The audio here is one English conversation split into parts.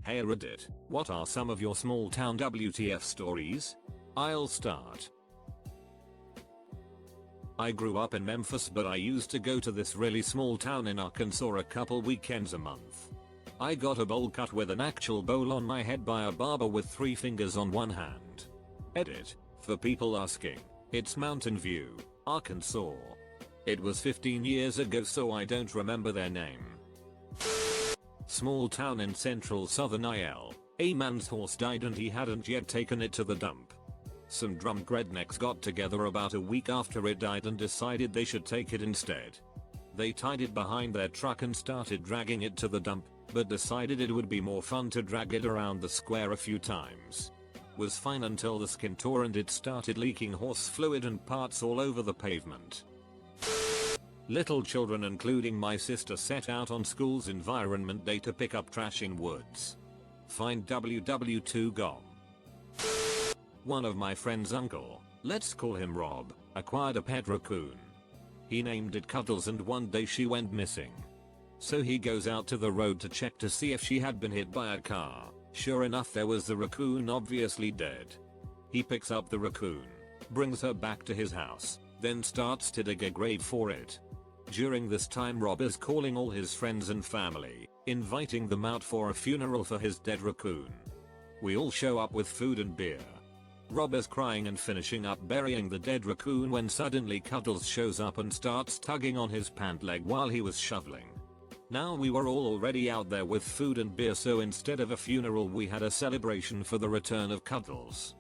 Hey Reddit, what are some of your small town WTF stories? I'll start. I grew up in Memphis, but I used to go to this really small town in Arkansas a couple weekends a month. I got a bowl cut with an actual bowl on my head by a barber with 3 fingers on one hand. Edit, for people asking, it's Mountain View, Arkansas. It was 15 years ago, so I don't remember their name. Small town in central southern IL. A man's horse died and he hadn't yet taken it to the dump. Some drunk rednecks got together about a week after it died and decided they should take it instead. They tied it behind their truck and started dragging it to the dump, but decided it would be more fun to drag it around the square a few times. Was fine until the skin tore and it started leaking horse fluid and parts all over the pavement. Little children, including my sister, set out on school's environment day to pick up trash in woods. Find WW2GOM. One of my friend's uncle, let's call him Rob, acquired a pet raccoon. He named it Cuddles, and one day she went missing. So he goes out to the road to check to see if she had been hit by a car. Sure enough, there was the raccoon, obviously dead. He picks up the raccoon, brings her back to his house, then starts to dig a grave for it. During this time, Rob is calling all his friends and family, inviting them out for a funeral for his dead raccoon. We all show up with food and beer. Rob is crying and finishing up burying the dead raccoon when suddenly Cuddles shows up and starts tugging on his pant leg while he was shoveling. Now we were all already out there with food and beer, so instead of a funeral we had a celebration for the return of Cuddles.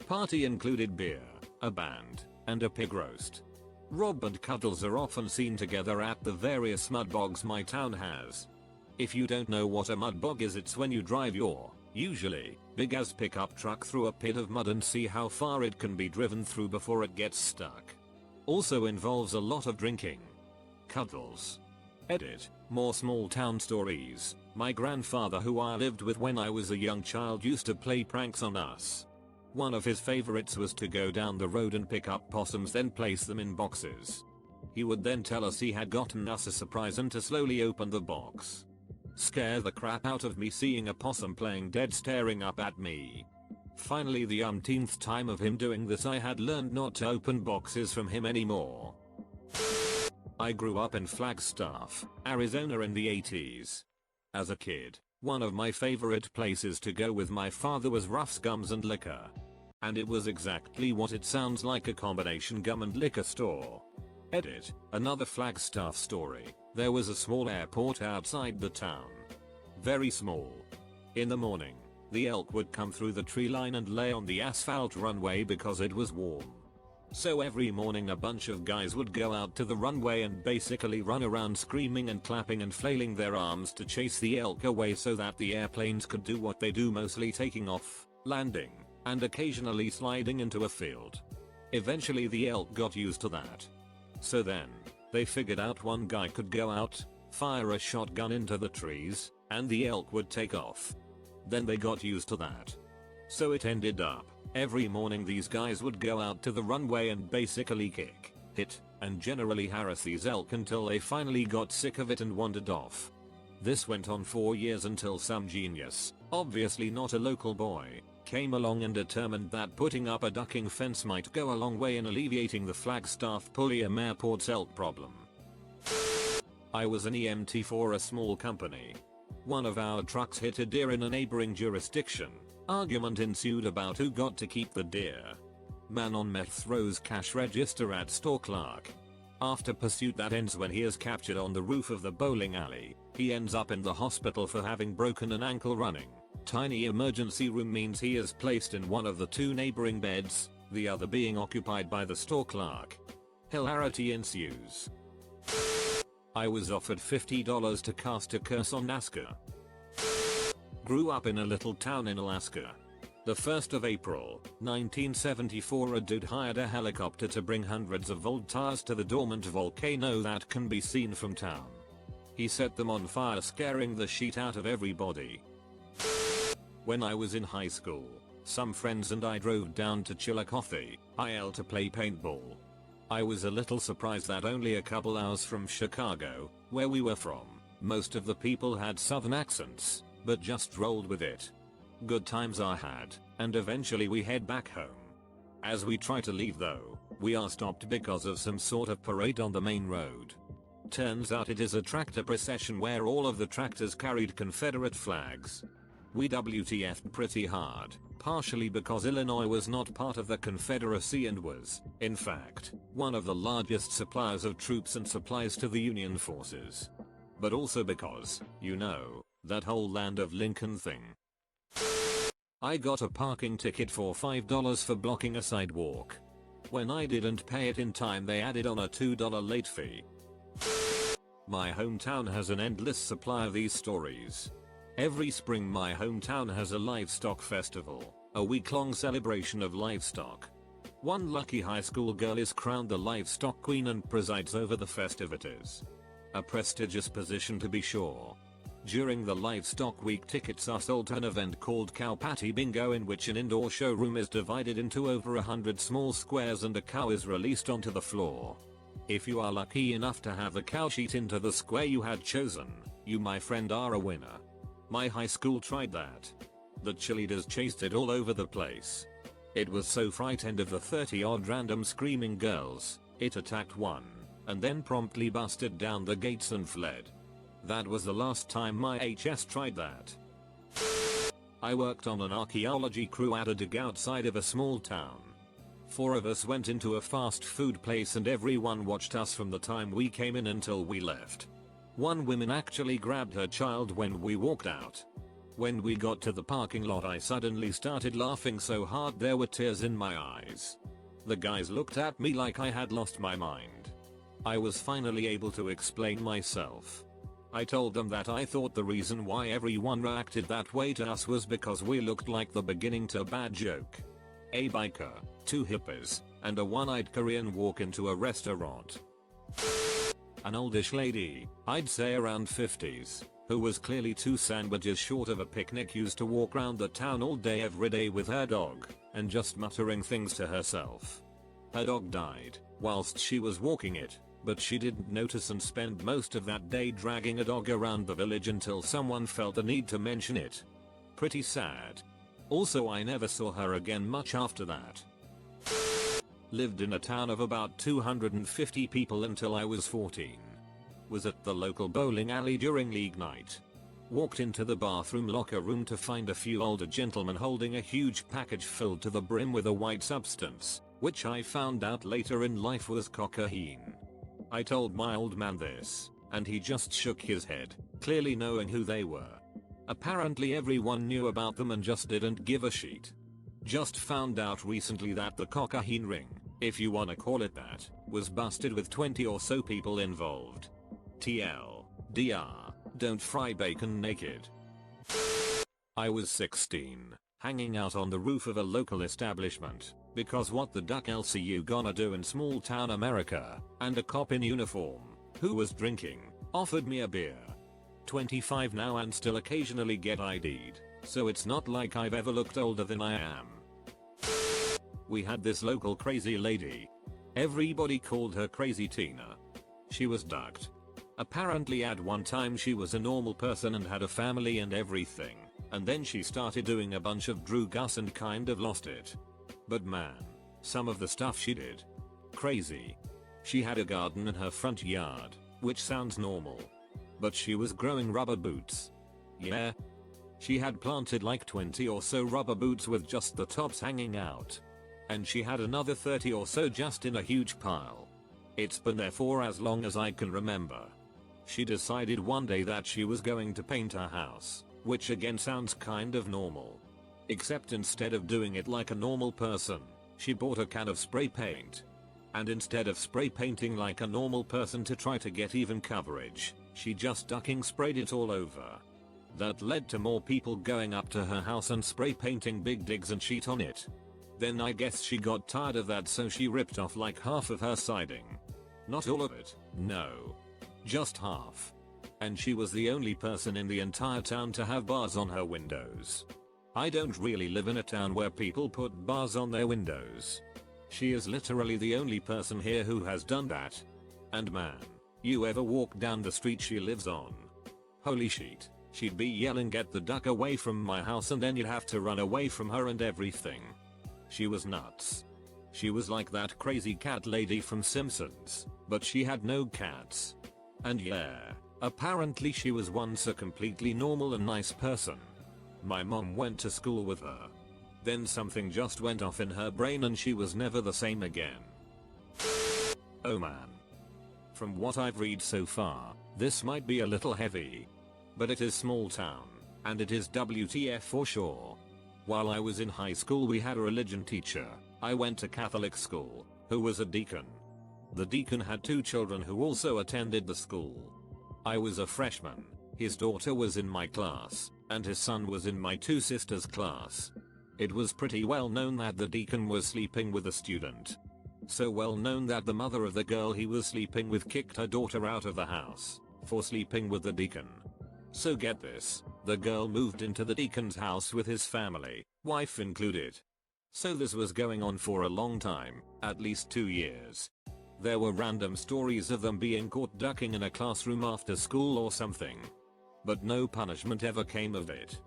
Party included beer, a band, and a pig roast. Rob and Cuddles are often seen together at the various mud bogs my town has. If you don't know what a mud bog is, it's when you drive your, usually, big ass pickup truck through a pit of mud and see how far it can be driven through before it gets stuck. Also involves a lot of drinking. Cuddles. Edit, more small town stories. My grandfather, who I lived with when I was a young child, used to play pranks on us. One of his favorites was to go down the road and pick up possums, then place them in boxes. He would then tell us he had gotten us a surprise and to slowly open the box. Scare the crap out of me seeing a possum playing dead staring up at me. Finally, the umpteenth time of him doing this, I had learned not to open boxes from him anymore. I grew up in Flagstaff, Arizona in the 80s. As a kid, one of my favorite places to go with my father was Ruff's Gums and Liquor. And it was exactly what it sounds like, a combination gum and liquor store. Edit, another Flagstaff story. There was a small airport outside the town. Very small. In the morning, the elk would come through the tree line and lay on the asphalt runway because it was warm. So every morning a bunch of guys would go out to the runway and basically run around screaming and clapping and flailing their arms to chase the elk away so that the airplanes could do what they do, mostly taking off, landing, and occasionally sliding into a field. Eventually the elk got used to that. So then, they figured out one guy could go out, fire a shotgun into the trees, and the elk would take off. Then they got used to that. So it ended up, every morning these guys would go out to the runway and basically kick, hit, and generally harass these elk until they finally got sick of it and wandered off. This went on 4 years until some genius, obviously not a local boy, came along and determined that putting up a ducking fence might go a long way in alleviating the Flagstaff Pulliam Airport's elk problem. I was an EMT for a small company. One of our trucks hit a deer in a neighboring jurisdiction. Argument ensued about who got to keep the deer. Man on meth throws cash register at store clerk. After pursuit that ends when he is captured on the roof of the bowling alley, he ends up in the hospital for having broken an ankle running. Tiny emergency room means he is placed in one of the 2 neighboring beds, the other being occupied by the store clerk. Hilarity ensues. I was offered $50 to cast a curse on NASCAR. Grew up in a little town in Alaska. The 1st of April, 1974, a dude hired a helicopter to bring hundreds of old tires to the dormant volcano that can be seen from town. He set them on fire, scaring the shit out of everybody. When I was in high school, some friends and I drove down to Chillicothe, IL to play paintball. I was a little surprised that only a couple hours from Chicago, where we were from, most of the people had southern accents. but just rolled with it. Good times are had, and eventually we head back home. As we try to leave though, we are stopped because of some sort of parade on the main road. Turns out it is a tractor procession where all of the tractors carried Confederate flags. We WTF'd pretty hard, partially because Illinois was not part of the Confederacy and was, in fact, one of the largest suppliers of troops and supplies to the Union forces. But also because, you know, that whole land of Lincoln thing. I got a parking ticket for $5 for blocking a sidewalk. When I didn't pay it in time, they added on a $2 late fee. My hometown has an endless supply of these stories. Every spring my hometown has a livestock festival, a week-long celebration of livestock. One lucky high school girl is crowned the livestock queen and presides over the festivities. A prestigious position to be sure. During the livestock week, tickets are sold to an event called Cow Patty Bingo, in which an indoor showroom is divided into over 100 small squares and a cow is released onto the floor. If you are lucky enough to have the cow sheet into the square you had chosen, you, my friend, are a winner. My high school tried that. The cheerleaders chased it all over the place. It was so frightened of the 30-odd random screaming girls, it attacked one, and then promptly busted down the gates and fled. That was the last time my HS tried that. I worked on an archaeology crew at a dig outside of a small town. 4 of us went into a fast food place and everyone watched us from the time we came in until we left. One woman actually grabbed her child when we walked out. When we got to the parking lot, I suddenly started laughing so hard there were tears in my eyes. The guys looked at me like I had lost my mind. I was finally able to explain myself. I told them that I thought the reason why everyone reacted that way to us was because we looked like the beginning to a bad joke. A biker, 2 hippies, and a one-eyed Korean walk into a restaurant. An oldish lady, I'd say around 50s, who was clearly 2 sandwiches short of a picnic, used to walk around the town all day every day with her dog, and just muttering things to herself. Her dog died whilst she was walking it, but she didn't notice and spent most of that day dragging a dog around the village until someone felt the need to mention it. Pretty sad. Also, I never saw her again much after that. Lived in a town of about 250 people until I was 14. Was at the local bowling alley during league night. Walked into the bathroom locker room to find a few older gentlemen holding a huge package filled to the brim with a white substance, which I found out later in life was cocaine. I told my old man this, and he just shook his head, clearly knowing who they were. Apparently everyone knew about them and just didn't give a shit. Just found out recently that the cocaine ring, if you wanna call it that, was busted with 20 or so people involved. TLDR, don't fry bacon naked. I was 16, hanging out on the roof of a local establishment, because what the duck else are you gonna do in small town America, and a cop in uniform, who was drinking, offered me a beer. 25 now and still occasionally get ID'd, so it's not like I've ever looked older than I am. We had this local crazy lady. Everybody called her Crazy Tina. She was ducked. Apparently at one time she was a normal person and had a family and everything, and then she started doing a bunch of drugs and kind of lost it. But man, some of the stuff she did. Crazy. She had a garden in her front yard, which sounds normal. But she was growing rubber boots. Yeah. She had planted like 20 or so rubber boots with just the tops hanging out. And she had another 30 or so just in a huge pile. It's been there for as long as I can remember. She decided one day that she was going to paint her house, which again sounds kind of normal. Except instead of doing it like a normal person, she bought a can of spray paint. And instead of spray painting like a normal person to try to get even coverage, she just ducking sprayed it all over. That led to more people going up to her house and spray painting big digs and sheet on it. Then I guess she got tired of that, so she ripped off like half of her siding. Not all of it, no. Just half. And she was the only person in the entire town to have bars on her windows. I don't really live in a town where people put bars on their windows. She is literally the only person here who has done that. And man, you ever walk down the street she lives on? Holy shit, She'd be yelling get the duck away from my house and then you'd have to run away from her and everything. She was nuts. She was like that crazy cat lady from Simpsons, but she had no cats. And yeah, apparently she was once a completely normal and nice person. My mom went to school with her. Then something just went off in her brain and she was never the same again. Oh man. From what I've read so far, this might be a little heavy. But it is small town, and it is WTF for sure. While I was in high school we had a religion teacher, I went to Catholic school, who was a deacon. The deacon had 2 children who also attended the school. I was a freshman, his daughter was in my class, and his son was in my 2 sisters' class. It was pretty well known that the deacon was sleeping with a student. So well known that the mother of the girl he was sleeping with kicked her daughter out of the house for sleeping with the deacon. So get this, the girl moved into the deacon's house with his family, wife included. So this was going on for a long time, at least 2 years. There were random stories of them being caught ducking in a classroom after school or something. But no punishment ever came of it.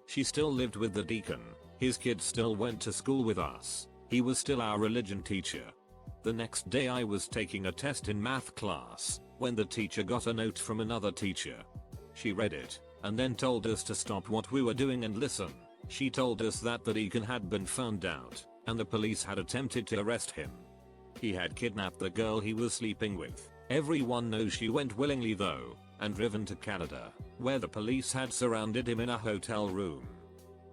She still lived with the deacon, his kids still went to school with us, he was still our religion teacher. The next day I was taking a test in math class, when the teacher got a note from another teacher. She read it, and then told us to stop what we were doing and listen. She told us that the deacon had been found out, and the police had attempted to arrest him. He had kidnapped the girl he was sleeping with. Everyone knows she went willingly though, and driven to Canada, where the police had surrounded him in a hotel room.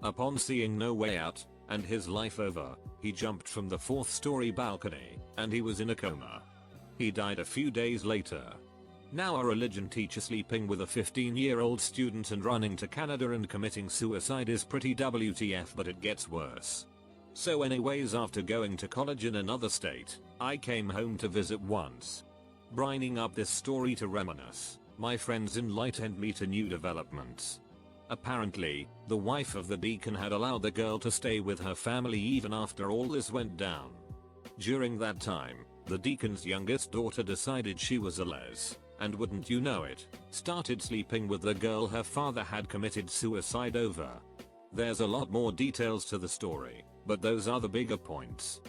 Upon seeing no way out, and his life over, he jumped from the 4th-story balcony, and he was in a coma. He died a few days later. Now a religion teacher sleeping with a 15-year-old student and running to Canada and committing suicide is pretty WTF, but it gets worse. So anyways, after going to college in another state, I came home to visit once. Brining up this story to reminisce, my friends enlightened me to new developments. Apparently, the wife of the deacon had allowed the girl to stay with her family even after all this went down. During that time, the deacon's youngest daughter decided she was a les, and wouldn't you know it, started sleeping with the girl her father had committed suicide over. There's a lot more details to the story, but those are the bigger points.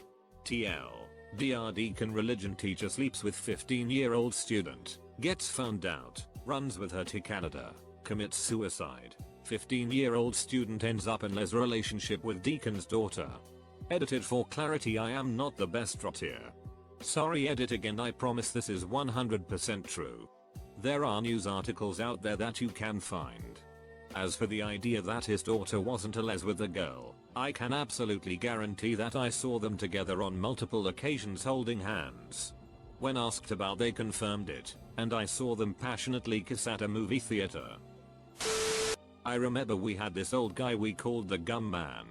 Dr. Deacon religion teacher sleeps with 15-year-old student, gets found out, runs with her to Canada, commits suicide. 15-year-old student ends up in les relationship with deacon's daughter. Edited for clarity. I am not the best writer here. Sorry, edit again. I promise this is 100% true. There are news articles out there that you can find. As for the idea that his daughter wasn't a les with the girl, I can absolutely guarantee that I saw them together on multiple occasions holding hands. When asked about, they confirmed it, and I saw them passionately kiss at a movie theater. I remember we had this old guy we called the Gum Man.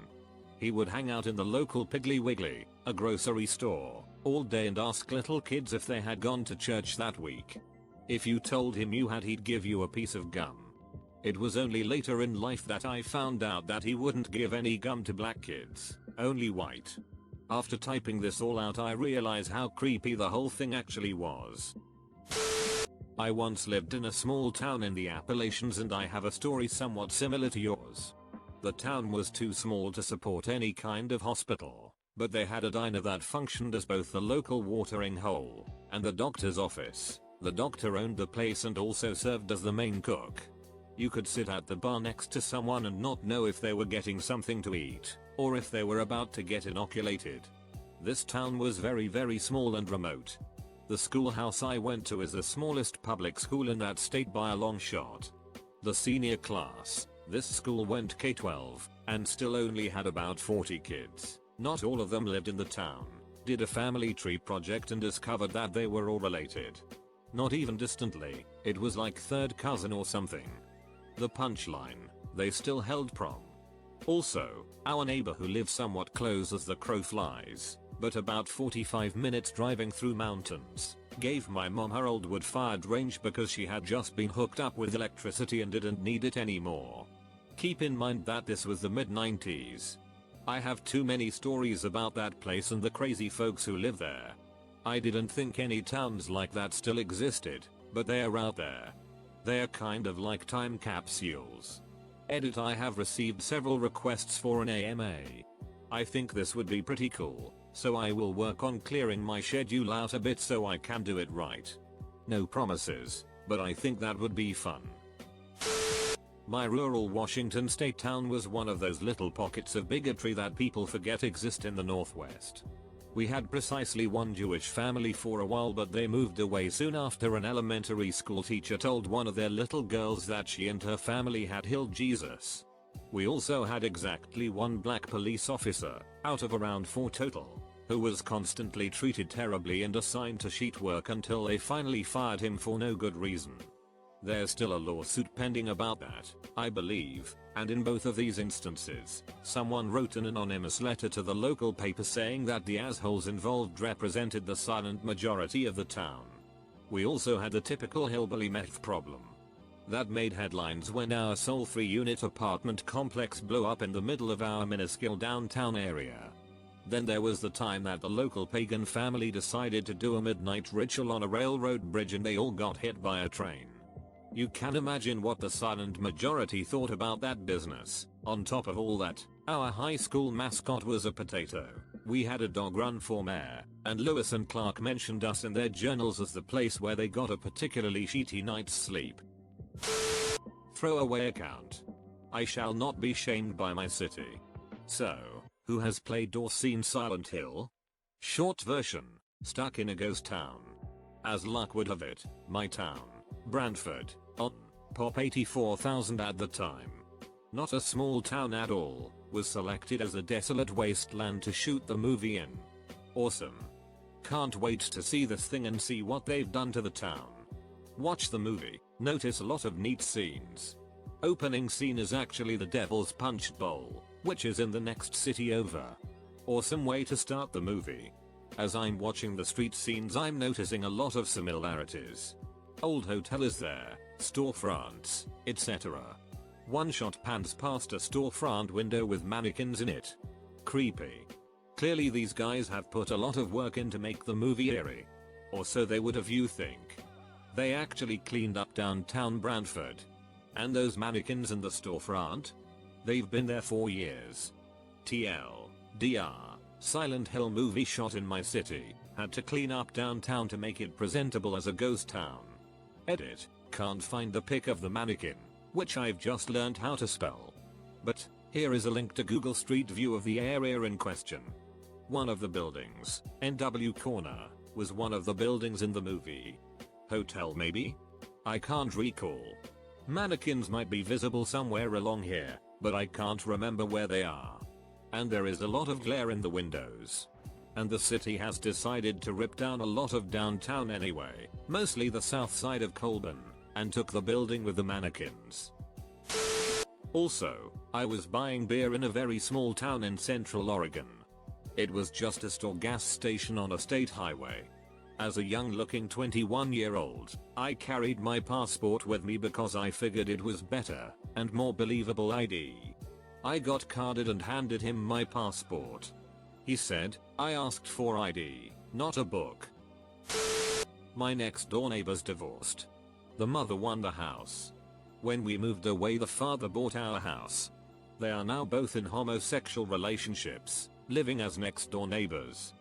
He would hang out in the local Piggly Wiggly, a grocery store, all day and ask little kids if they had gone to church that week. If you told him you had, he'd give you a piece of gum. It was only later in life that I found out that he wouldn't give any gum to black kids, only white. After typing this all out, I realize how creepy the whole thing actually was. I once lived in a small town in the Appalachians and I have a story somewhat similar to yours. The town was too small to support any kind of hospital, but they had a diner that functioned as both the local watering hole and the doctor's office. The doctor owned the place and also served as the main cook. You could sit at the bar next to someone and not know if they were getting something to eat, or if they were about to get inoculated. This town was very small and remote. The schoolhouse I went to is the smallest public school in that state by a long shot. The senior class, this school went K-12, and still only had about 40 kids. Not all of them lived in the town. Did a family tree project and discovered that they were all related. Not even distantly, it was like third cousin or something. The punchline, they still held prom. Also, our neighbor who lived somewhat close as the crow flies, but about 45 minutes driving through mountains, gave my mom her old wood-fired range because she had just been hooked up with electricity and didn't need it anymore. Keep in mind that this was the mid-90s. I have too many stories about that place and the crazy folks who live there. I didn't think any towns like that still existed, but they are out there. They are kind of like time capsules. Edit: I have received several requests for an AMA. I think this would be pretty cool, so I will work on clearing my schedule out a bit so I can do it right. No promises, but I think that would be fun. My rural Washington state town was one of those little pockets of bigotry that people forget exist in the Northwest. We had precisely one Jewish family for a while, but they moved away soon after an elementary school teacher told one of their little girls that she and her family had killed Jesus. We also had exactly one black police officer, out of around 4 total, who was constantly treated terribly and assigned to sheet work until they finally fired him for no good reason. There's still a lawsuit pending about that, I believe, and in both of these instances, someone wrote an anonymous letter to the local paper saying that the assholes involved represented the silent majority of the town. We also had the typical hillbilly meth problem. That made headlines when our sole 3-unit apartment complex blew up in the middle of our minuscule downtown area. Then there was the time that the local pagan family decided to do a midnight ritual on a railroad bridge and they all got hit by a train. You can imagine what the silent majority thought about that business. On top of all that, our high school mascot was a potato. We had a dog run for mayor, and Lewis and Clark mentioned us in their journals as the place where they got a particularly shitty night's sleep. Throwaway account. I shall not be shamed by my city. So, who has played or seen Silent Hill? Short version, stuck in a ghost town. As luck would have it, my town, Brantford, on Pop 84,000 at the time. Not a small town at all, was selected as a desolate wasteland to shoot the movie in. Awesome. Can't wait to see this thing and see what they've done to the town. Watch the movie, notice a lot of neat scenes. Opening scene is actually the Devil's Punch Bowl, which is in the next city over. Awesome way to start the movie. As I'm watching the street scenes, I'm noticing a lot of similarities. Old hotel is there, storefronts, etc. One shot pans past a storefront window with mannequins in it. Creepy. Clearly these guys have put a lot of work in to make the movie eerie. Or so they would have, you think. They actually cleaned up downtown Brantford. And those mannequins in the storefront? They've been there for years. TLDR, Silent Hill movie shot in my city, had to clean up downtown to make it presentable as a ghost town. Edit, can't find the pic of the mannequin, which I've just learned how to spell. But, here is a link to Google Street View of the area in question. One of the buildings, NW Corner, was one of the buildings in the movie. Hotel maybe? I can't recall. Mannequins might be visible somewhere along here, but I can't remember where they are. And there is a lot of glare in the windows. And the city has decided to rip down a lot of downtown anyway, mostly the south side of Colburn, and took the building with the mannequins. Also, I was buying beer in a very small town in central Oregon. It was just a store gas station on a state highway. As a young looking 21-year-old, I carried my passport with me because I figured it was better and more believable ID. I got carded and handed him my passport. He said, I asked for ID, not a book. My next door neighbor's divorced. The mother won the house. When we moved away, the father bought our house. They are now both in homosexual relationships, living as next door neighbors.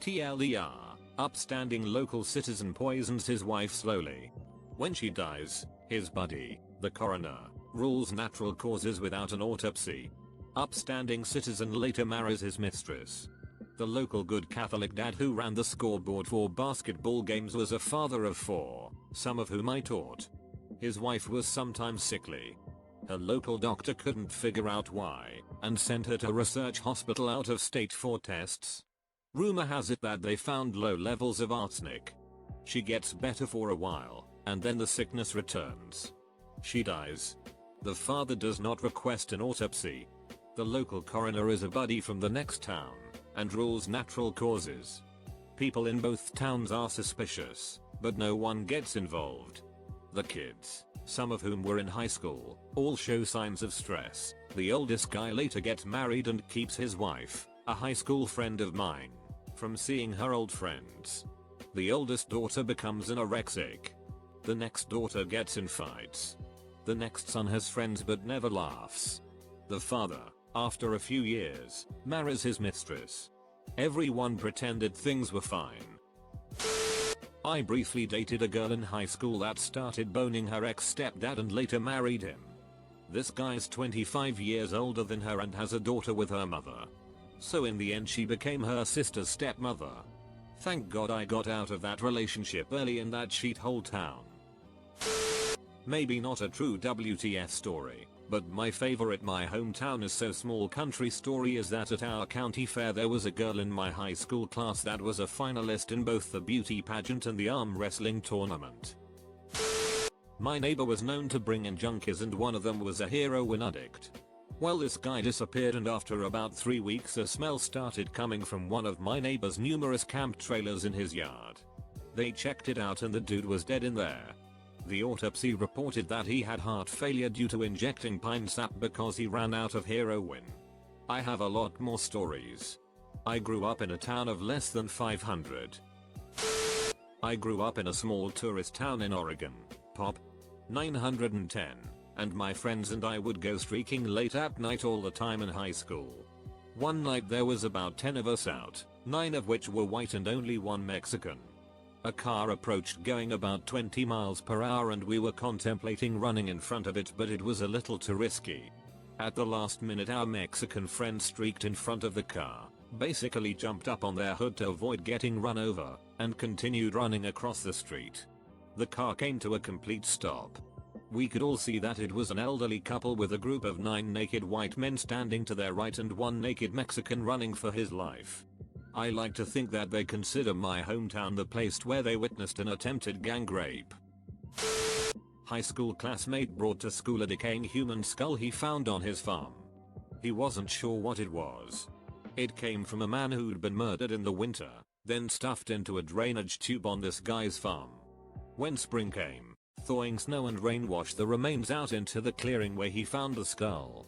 TLDR, upstanding local citizen poisons his wife slowly. When she dies, his buddy, the coroner, rules natural causes without an autopsy. Upstanding citizen later marries his mistress. The local good Catholic dad who ran the scoreboard for basketball games was a father of 4, some of whom I taught. His wife was sometimes sickly. Her local doctor couldn't figure out why, and sent her to a research hospital out of state for tests. Rumor has it that they found low levels of arsenic. She gets better for a while, and then the sickness returns. She dies. The father does not request an autopsy. The local coroner is a buddy from the next town, and rules natural causes. People in both towns are suspicious, but no one gets involved. The kids, some of whom were in high school, all show signs of stress. The oldest guy later gets married and keeps his wife, a high school friend of mine, from seeing her old friends. The oldest daughter becomes anorexic. The next daughter gets in fights. The next son has friends but never laughs. The father, after a few years, marries his mistress. Everyone pretended things were fine. I briefly dated a girl in high school that started boning her ex-stepdad and later married him. This guy's 25 years older than her and has a daughter with her mother. So in the end she became her sister's stepmother. Thank God I got out of that relationship early in that shithole town. Maybe not a true WTF story, but my favorite my hometown is so small country story is that at our county fair there was a girl in my high school class that was a finalist in both the beauty pageant and the arm wrestling tournament. My neighbor was known to bring in junkies and one of them was a heroin addict. Well, this guy disappeared and after about 3 weeks a smell started coming from one of my neighbor's numerous camp trailers in his yard. They checked it out and the dude was dead in there. The autopsy reported that he had heart failure due to injecting pine sap because he ran out of heroin. I have a lot more stories. I grew up in a town of less than 500. I grew up in a small tourist town in Oregon, Pop. 910, and my friends and I would go streaking late at night all the time in high school. One night there was about 10 of us out, 9 of which were white and only 1 Mexican. A car approached going about 20 miles per hour and we were contemplating running in front of it, but it was a little too risky. At the last minute our Mexican friend streaked in front of the car, basically jumped up on their hood to avoid getting run over, and continued running across the street. The car came to a complete stop. We could all see that it was an elderly couple with a group of 9 naked white men standing to their right and 1 naked Mexican running for his life. I like to think that they consider my hometown the place where they witnessed an attempted gang rape. High school classmate brought to school a decaying human skull he found on his farm. He wasn't sure what it was. It came from a man who'd been murdered in the winter, then stuffed into a drainage tube on this guy's farm. When spring came, thawing snow and rain washed the remains out into the clearing where he found the skull.